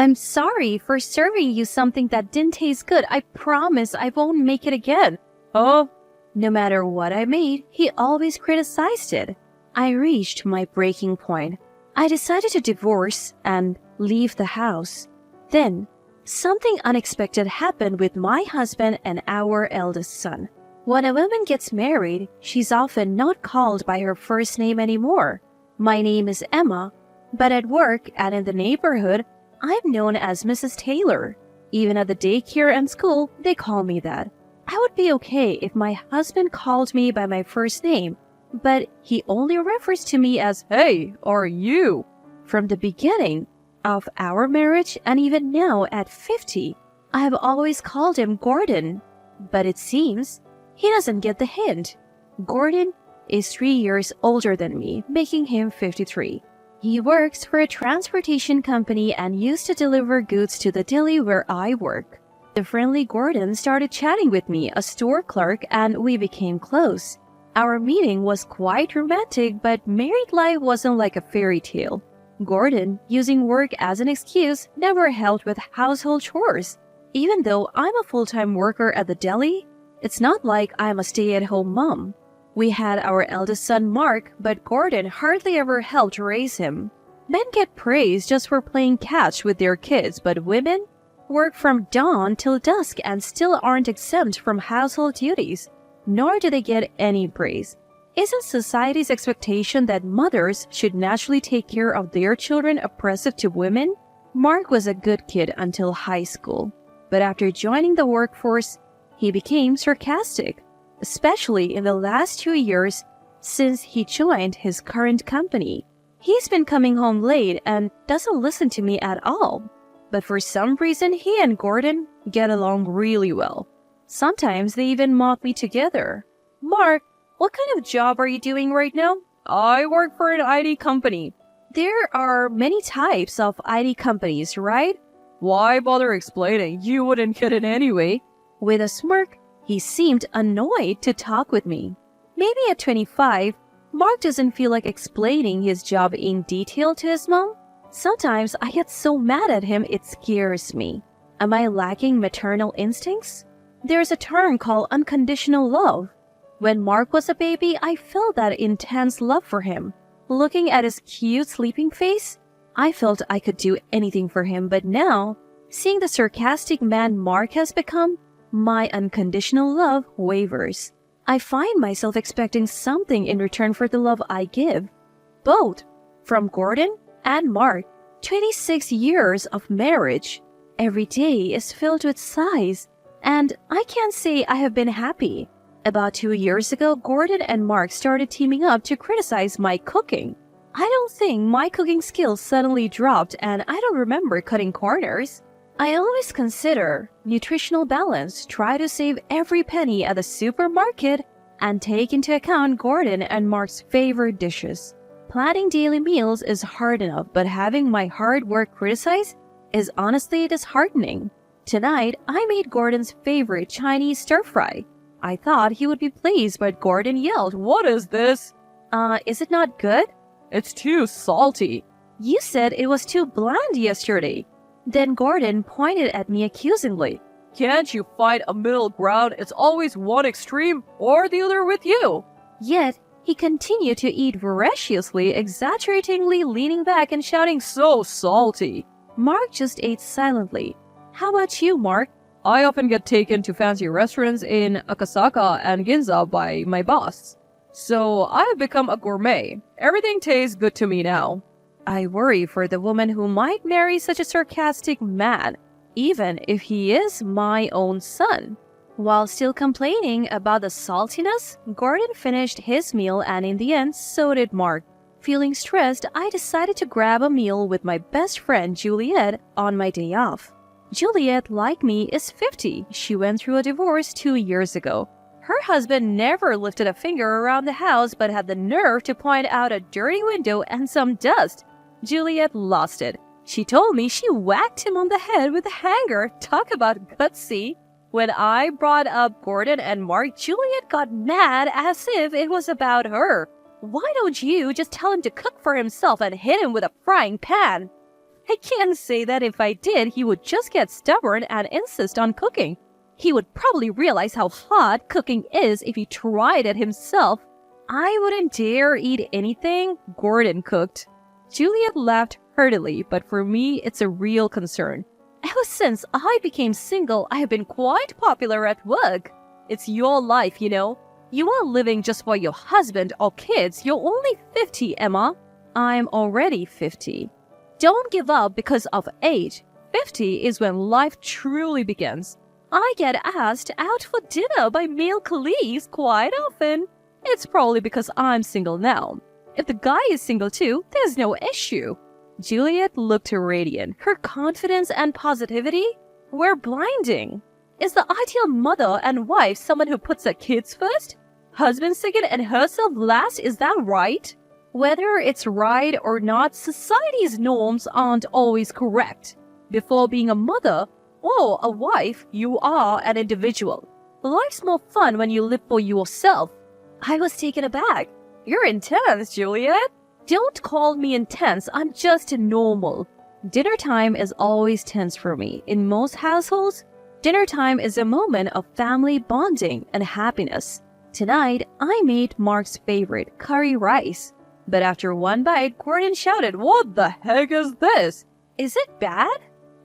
I'm sorry for serving you something that didn't taste good. I promise I won't make it again. Oh, no matter what I made, he always criticized it. I reached my breaking point. I decided to divorce and leave the house. Then, something unexpected happened with my husband and our eldest son. When a woman gets married, she's often not called by her first name anymore. My name is Emma, but at work and in the neighborhood, I'm known as Mrs. Taylor. Even at the daycare and school, they call me that. I would be okay if my husband called me by my first name, but he only refers to me as hey or you. From the beginning of our marriage and even now at 50, I have always called him Gordon. But it seems he doesn't get the hint. Gordon is 3 years older than me, making him 53. He works for a transportation company and used to deliver goods to the deli where I work. The friendly Gordon started chatting with me, a store clerk, and we became close. Our meeting was quite romantic, but married life wasn't like a fairy tale. Gordon, using work as an excuse, never helped with household chores. Even though I'm a full-time worker at the deli, it's not like I'm a stay-at-home mom. We had our eldest son Mark, but Gordon hardly ever helped raise him. Men get praised just for playing catch with their kids, but women work from dawn till dusk and still aren't exempt from household duties, nor do they get any praise. Isn't society's expectation that mothers should naturally take care of their children oppressive to women? Mark was a good kid until high school, but after joining the workforce, he became sarcastic, especially in the last 2 years since he joined his current company. He's been coming home late and doesn't listen to me at all. But for some reason, he and Gordon get along really well. Sometimes they even mock me together. Mark, what kind of job are you doing right now? I work for an IT company. There are many types of IT companies, right? Why bother explaining? You wouldn't get it anyway. With a smirk, he seemed annoyed to talk with me. Maybe at 25, Mark doesn't feel like explaining his job in detail to his mom. Sometimes I get so mad at him it scares me. Am I lacking maternal instincts? There's a term called unconditional love. When Mark was a baby, I felt that intense love for him. Looking at his cute sleeping face, I felt I could do anything for him, but now, seeing the sarcastic man Mark has become, my unconditional love wavers. I find myself expecting something in return for the love I give. Both from Gordon and Mark. 26 years of marriage. Every day is filled with sighs, and I can't say I have been happy. About 2 years ago, Gordon and Mark started teaming up to criticize my cooking. I don't think my cooking skills suddenly dropped, and I don't remember cutting corners. I always consider nutritional balance, try to save every penny at the supermarket, and take into account Gordon and Mark's favorite dishes. Planning daily meals is hard enough, but having my hard work criticized is honestly disheartening. Tonight, I made Gordon's favorite Chinese stir-fry. I thought he would be pleased, but Gordon yelled, "What is this?" Is it not good?" "It's too salty." "You said it was too bland yesterday." Then Gordon pointed at me accusingly. "Can't you find a middle ground? It's always one extreme or the other with you." Yet, he continued to eat voraciously, exaggeratingly leaning back and shouting, "So salty." Mark just ate silently. "How about you, Mark?" "I often get taken to fancy restaurants in Akasaka and Ginza by my boss. So I have become a gourmet. Everything tastes good to me now." I worry for the woman who might marry such a sarcastic man, even if he is my own son. While still complaining about the saltiness, Gordon finished his meal and in the end, so did Mark. Feeling stressed, I decided to grab a meal with my best friend Juliet on my day off. Juliet, like me, is 50. She went through a divorce 2 years ago. Her husband never lifted a finger around the house but had the nerve to point out a dirty window and some dust. Juliet lost it. She told me she whacked him on the head with a hanger. Talk about gutsy. When I brought up Gordon and Mark, Juliet got mad as if it was about her. "Why don't you just tell him to cook for himself and hit him with a frying pan?" I can't say that if I did, he would just get stubborn and insist on cooking. He would probably realize how hard cooking is if he tried it himself. I wouldn't dare eat anything Gordon cooked. Juliet laughed heartily, but for me, it's a real concern. Ever since I became single, I have been quite popular at work. It's your life, you know. You are living just for your husband or kids. You're only 50, Emma. I'm already 50. Don't give up because of age. 50 is when life truly begins. I get asked out for dinner by male colleagues quite often. It's probably because I'm single now. If the guy is single too, there's no issue. Juliet looked radiant. Her confidence and positivity were blinding. Is the ideal mother and wife someone who puts her kids first? Husband second and herself last, is that right? Whether it's right or not, society's norms aren't always correct. Before being a mother or a wife, you are an individual. Life's more fun when you live for yourself. I was taken aback. You're intense, Juliet. Don't call me intense, I'm just normal. Dinner time is always tense for me. In most households, dinner time is a moment of family bonding and happiness. Tonight, I made Mark's favorite, curry rice. But after one bite, Gordon shouted, "What the heck is this? Is it bad?"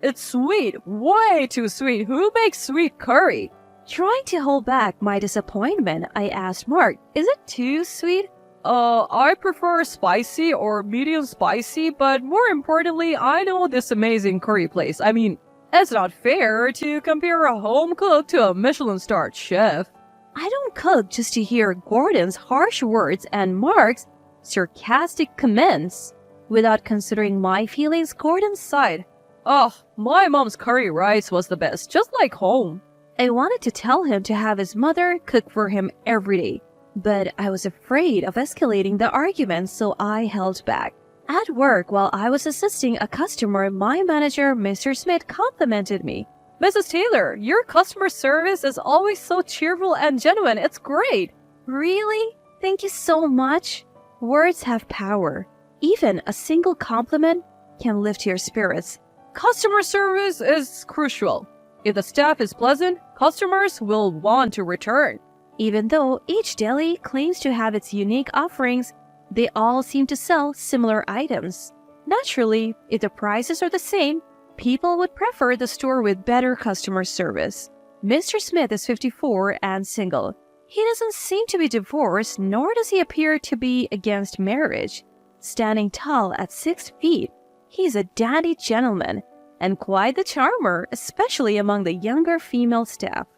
"It's sweet, way too sweet. Who makes sweet curry?" Trying to hold back my disappointment, I asked Mark, "Is it too sweet?" I prefer spicy or medium spicy, but more importantly, I know this amazing curry place. I mean, it's not fair to compare a home cook to a Michelin-starred chef." I don't cook just to hear Gordon's harsh words and Mark's sarcastic comments. Without considering my feelings, Gordon sighed. "Oh, my mom's curry rice was the best, just like home." I wanted to tell him to have his mother cook for him every day, but I was afraid of escalating the argument, so I held back. At work, while I was assisting a customer, my manager, Mr. Smith, complimented me. "Mrs. Taylor, your customer service is always so cheerful and genuine. It's great." "Really? Thank you so much." Words have power. Even a single compliment can lift your spirits. Customer service is crucial. If the staff is pleasant, customers will want to return. Even though each deli claims to have its unique offerings, they all seem to sell similar items. Naturally, if the prices are the same, people would prefer the store with better customer service. Mr. Smith is 54 and single. He doesn't seem to be divorced, nor does he appear to be against marriage. Standing tall at 6 feet, he's a dandy gentleman and quite the charmer, especially among the younger female staff.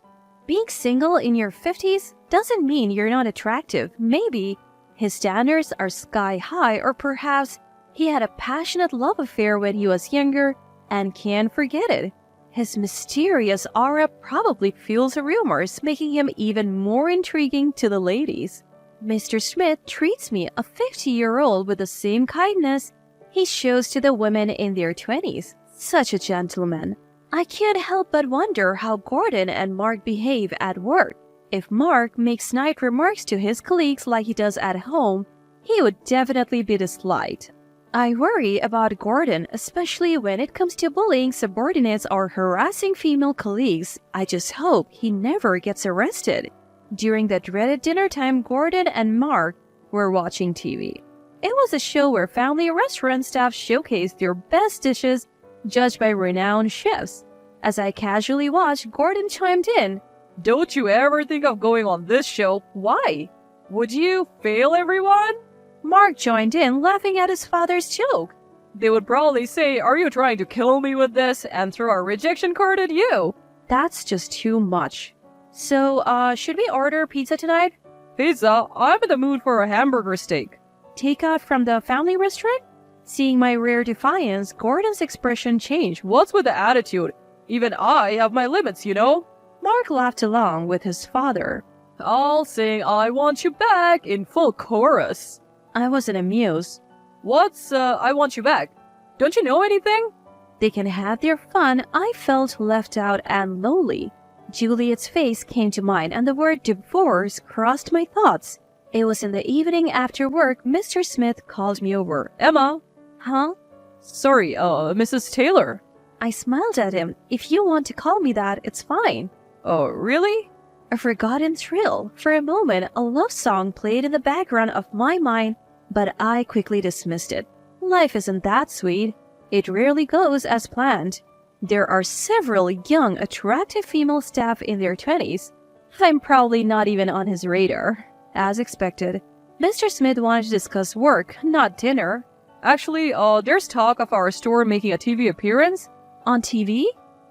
Being single in your 50s doesn't mean you're not attractive. Maybe his standards are sky high, or perhaps he had a passionate love affair when he was younger and can't forget it. His mysterious aura probably fuels rumors, making him even more intriguing to the ladies. Mr. Smith treats me, a 50-year-old, with the same kindness he shows to the women in their 20s. Such a gentleman. I can't help but wonder how Gordon and Mark behave at work. If Mark makes snide remarks to his colleagues like he does at home, he would definitely be disliked. I worry about Gordon, especially when it comes to bullying subordinates or harassing female colleagues. I just hope he never gets arrested. During the dreaded dinner time, Gordon and Mark were watching TV. It was a show where family restaurant staff showcased their best dishes, judged by renowned chefs. As I casually watched, Gordon chimed in, "Don't you ever think of going on this show? Why? Would you fail everyone?" Mark joined in, laughing at his father's joke. "They would probably say, 'Are you trying to kill me with this?' and throw a rejection card at you." That's just too much. So, should we order pizza tonight? "Pizza? I'm in the mood for a hamburger steak." Takeout from the family restaurant? Seeing my rare defiance, Gordon's expression changed. "What's with the attitude? Even I have my limits, you know." Mark laughed along with his father. "I'll sing 'I Want You Back' in full chorus." I wasn't amused. "What's, I Want You Back? Don't you know anything?" They can have their fun. I felt left out and lonely. Juliet's face came to mind, and the word divorce crossed my thoughts. It was in the evening after work, Mr. Smith called me over. "Emma." "Huh?" Sorry, Mrs. Taylor. I smiled at him. If you want to call me that, it's fine. Oh, really? A forgotten thrill. For a moment, a love song played in the background of my mind, but I quickly dismissed it. Life isn't that sweet. It rarely goes as planned. There are several young, attractive female staff in their 20s. I'm probably not even on his radar. As expected, Mr. Smith wanted to discuss work, not dinner. Actually, there's talk of our store making a TV appearance. On TV?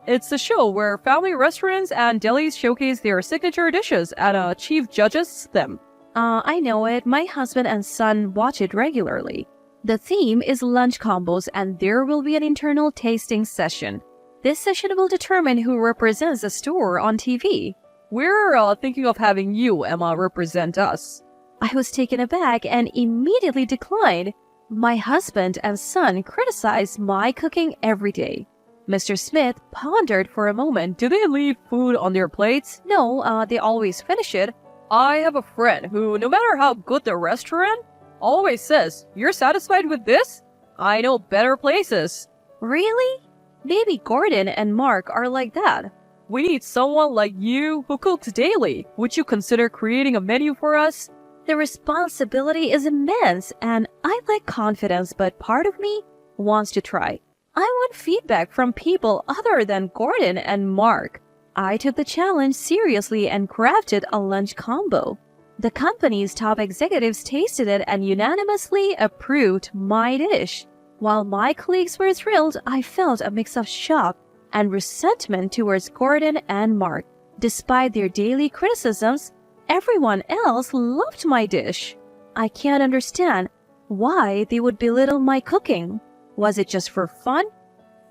It's a show where family restaurants and delis showcase their signature dishes and chief judges them. I know it. My husband and son watch it regularly. The theme is lunch combos and there will be an internal tasting session. This session will determine who represents the store on TV. We're thinking of having you, Emma, represent us. I was taken aback and immediately declined. My husband and son criticize my cooking every day. Mr. Smith pondered for a moment. Do they leave food on their plates? No, they always finish it. I have a friend who, no matter how good the restaurant, always says, "You're satisfied with this? I know better places." Really? Maybe Gordon and Mark are like that. We need someone like you who cooks daily. Would you consider creating a menu for us? The responsibility is immense and I like confidence, but part of me wants to try. I want feedback from people other than Gordon and Mark. I took the challenge seriously and crafted a lunch combo. The company's top executives tasted it and unanimously approved my dish. While my colleagues were thrilled, I felt a mix of shock and resentment towards Gordon and Mark. Despite their daily criticisms, everyone else loved my dish. I can't understand why they would belittle my cooking. Was it just for fun?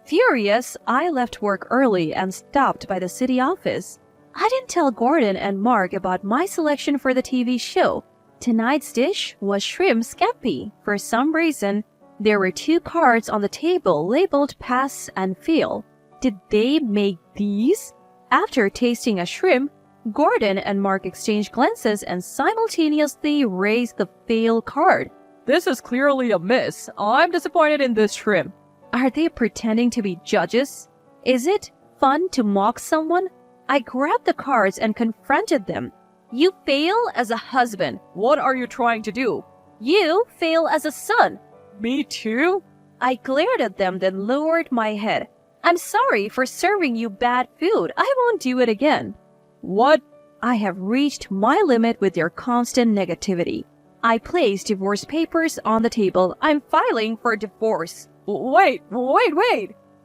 Furious, I left work early and stopped by the city office. I didn't tell Gordon and Mark about my selection for the TV show. Tonight's dish was shrimp scampi. For some reason, there were 2 cards on the table labeled pass and fail. Did they make these? After tasting a shrimp, Gordon and Mark exchanged glances and simultaneously raised the fail card. This is clearly a miss. I'm disappointed in this shrimp. Are they pretending to be judges? Is it fun to mock someone? I grabbed the cards and confronted them. You fail as a husband. What are you trying to do? You fail as a son. Me too? I glared at them, then lowered my head. I'm sorry for serving you bad food. I won't do it again. What? I have reached my limit with your constant negativity. I placed divorce papers on the table. I'm filing for divorce. Wait.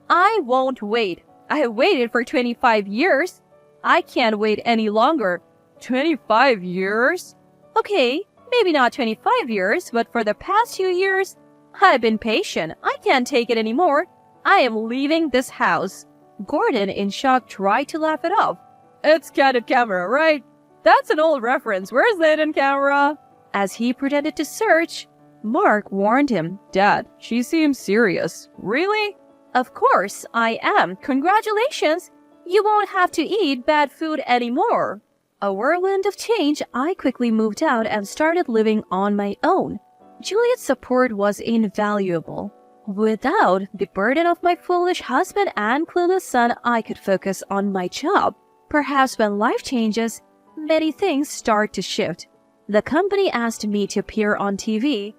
I won't wait. I have waited for 25 years. I can't wait any longer. 25 years? Okay, maybe not 25 years, but for the past 2 years, I've been patient. I can't take it anymore. I am leaving this house. Gordon, in shock, tried to laugh it off. It's Candid Camera, right? That's an old reference. Where's the hidden camera? As he pretended to search, Mark warned him. Dad, she seems serious. Really? Of course, I am. Congratulations. You won't have to eat bad food anymore. A whirlwind of change, I quickly moved out and started living on my own. Juliet's support was invaluable. Without the burden of my foolish husband and clueless son, I could focus on my job. Perhaps when life changes, many things start to shift. The company asked me to appear on TV.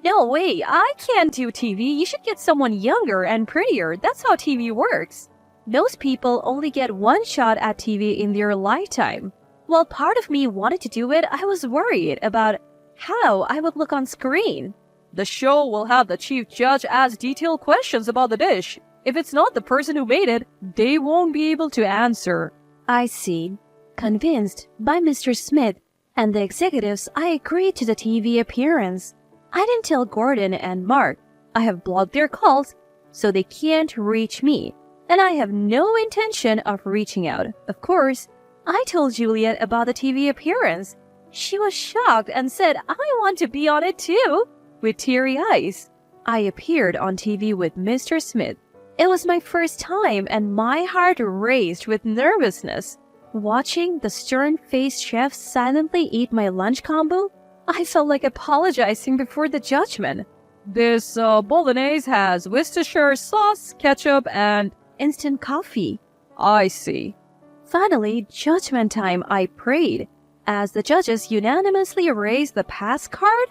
No way, I can't do TV. You should get someone younger and prettier. That's how TV works. Most people only get one shot at TV in their lifetime. While part of me wanted to do it, I was worried about how I would look on screen. The show will have the chief judge ask detailed questions about the dish. If it's not the person who made it, they won't be able to answer. I see. Convinced by Mr. Smith and the executives, I agreed to the TV appearance. I didn't tell Gordon and Mark. I have blocked their calls, so they can't reach me. And I have no intention of reaching out. Of course, I told Juliet about the TV appearance. She was shocked and said, I want to be on it too. With teary eyes, I appeared on TV with Mr. Smith. It was my first time and my heart raced with nervousness. Watching the stern-faced chef silently eat my lunch combo, I felt like apologizing before the judgment. This bolognese has Worcestershire sauce, ketchup, and... Instant coffee. I see. Finally, judgment time, I prayed. As the judges unanimously raised the pass card,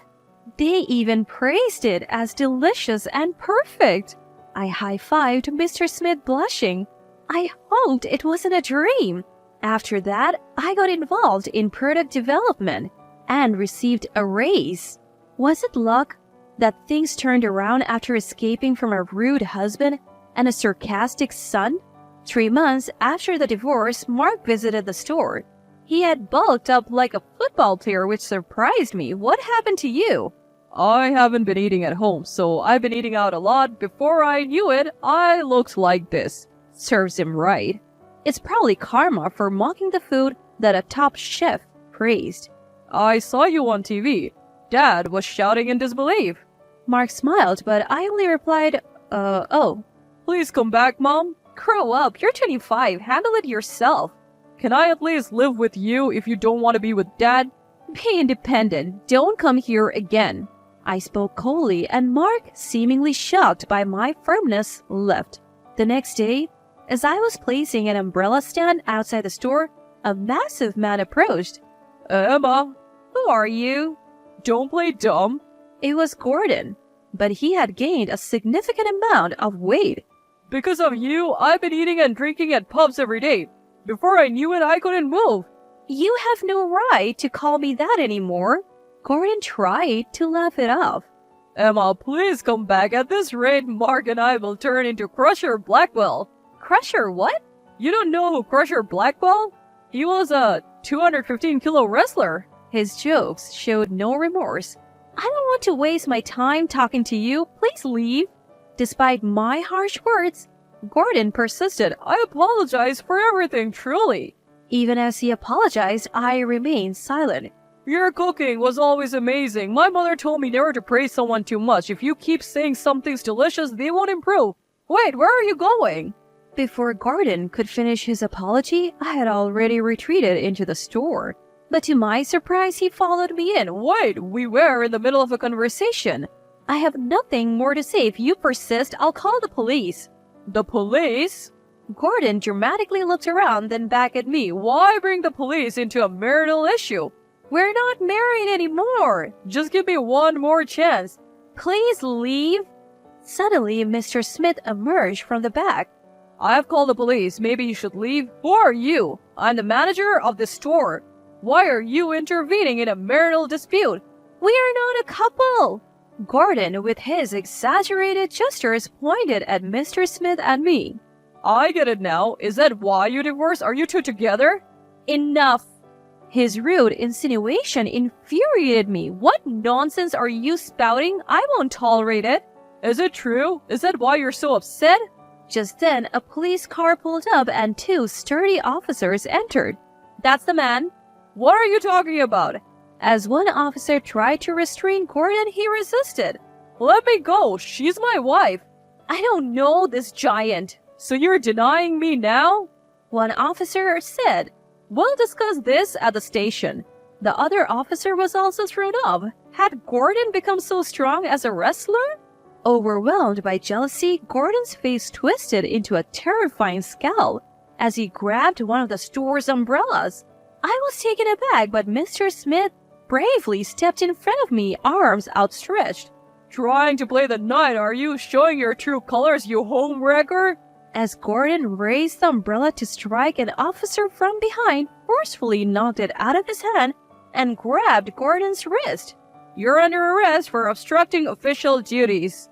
they even praised it as delicious and perfect. I high-fived Mr. Smith blushing. I hoped it wasn't a dream. After that, I got involved in product development and received a raise. Was it luck that things turned around after escaping from a rude husband and a sarcastic son? 3 months after the divorce, Mark visited the store. He had bulked up like a football player, which surprised me. What happened to you? I haven't been eating at home, so I've been eating out a lot. Before I knew it, I looked like this. Serves him right. It's probably karma for mocking the food that a top chef praised. I saw you on TV. Dad was shouting in disbelief. Mark smiled, but I only replied, oh. Please come back, Mom. Grow up, you're 25, handle it yourself. Can I at least live with you if you don't want to be with Dad? Be independent, don't come here again. I spoke coldly, and Mark, seemingly shocked by my firmness, left. The next day, as I was placing an umbrella stand outside the store, a massive man approached. Emma, who are you? Don't play dumb. It was Gordon, but he had gained a significant amount of weight. Because of you, I've been eating and drinking at pubs every day. Before I knew it, I couldn't move. You have no right to call me that anymore. Gordon tried to laugh it off. Emma, please come back. At this rate, Mark and I will turn into Crusher Blackwell. Crusher what? You don't know who Crusher Blackwell? He was a 215-kilo wrestler. His jokes showed no remorse. I don't want to waste my time talking to you. Please leave. Despite my harsh words, Gordon persisted. I apologize for everything, truly. Even as he apologized, I remained silent. Your cooking was always amazing. My mother told me never to praise someone too much. If you keep saying something's delicious, they won't improve. Wait, where are you going? Before Gordon could finish his apology, I had already retreated into the store. But to my surprise, he followed me in. Wait, we were in the middle of a conversation. I have nothing more to say. If you persist, I'll call the police. The police? Gordon dramatically looked around, then back at me. Why bring the police into a marital issue? We're not married anymore. Just give me one more chance. Please leave. Suddenly, Mr. Smith emerged from the back. I have called the police. Maybe you should leave. Who are you? I'm the manager of the store. Why are you intervening in a marital dispute? We are not a couple. Gordon, with his exaggerated gestures, pointed at Mr. Smith and me. I get it now. Is that why you divorced? Are you two together? Enough. His rude insinuation infuriated me. What nonsense are you spouting? I won't tolerate it. Is it true? Is that why you're so upset? Just then, a police car pulled up and 2 sturdy officers entered. That's the man. What are you talking about? As one officer tried to restrain Gordon, he resisted. Let me go. She's my wife. I don't know this giant. So you're denying me now? One officer said. We'll discuss this at the station. The other officer was also thrown off. Had Gordon become so strong as a wrestler? Overwhelmed by jealousy, Gordon's face twisted into a terrifying scowl as he grabbed one of the store's umbrellas. I was taken aback, but Mr. Smith bravely stepped in front of me, arms outstretched. Trying to play the knight, are you? Showing your true colors, you homewrecker? As Gordon raised the umbrella to strike, an officer from behind forcefully knocked it out of his hand and grabbed Gordon's wrist. You're under arrest for obstructing official duties.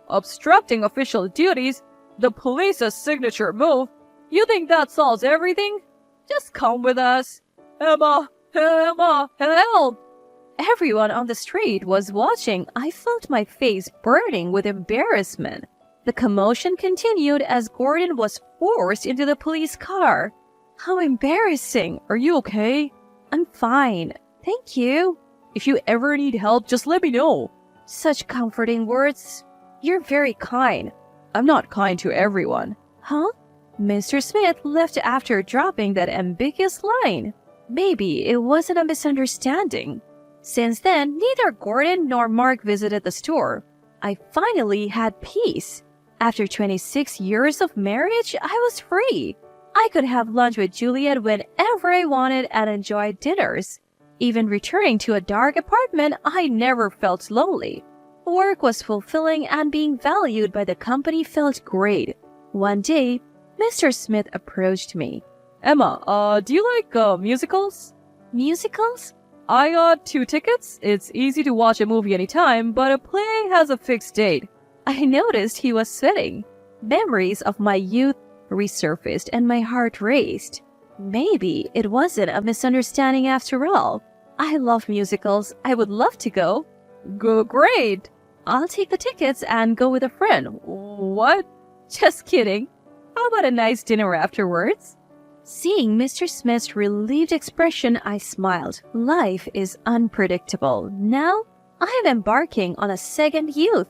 Obstructing official duties? The police's signature move? You think that solves everything? Just come with us. Emma, help! Everyone on the street was watching. I felt my face burning with embarrassment. The commotion continued as Gordon was forced into the police car. How embarrassing. Are you okay? I'm fine. Thank you. If you ever need help, just let me know. Such comforting words. You're very kind. I'm not kind to everyone. Huh? Mr. Smith left after dropping that ambiguous line. Maybe it wasn't a misunderstanding. Since then, neither Gordon nor Mark visited the store. I finally had peace. After 26 years of marriage, I was free. I could have lunch with Juliet whenever I wanted and enjoy dinners. Even returning to a dark apartment, I never felt lonely. Work was fulfilling and being valued by the company felt great. One day, Mr. Smith approached me. Emma, do you like musicals? Musicals? I got 2 tickets. It's easy to watch a movie anytime, but a play has a fixed date. I noticed he was sweating. Memories of my youth resurfaced and my heart raced. Maybe it wasn't a misunderstanding after all. I love musicals. I would love to go. Great. I'll take the tickets and go with a friend. What? Just kidding. How about a nice dinner afterwards? Seeing Mr. Smith's relieved expression, I smiled. Life is unpredictable. Now, I am embarking on a second youth.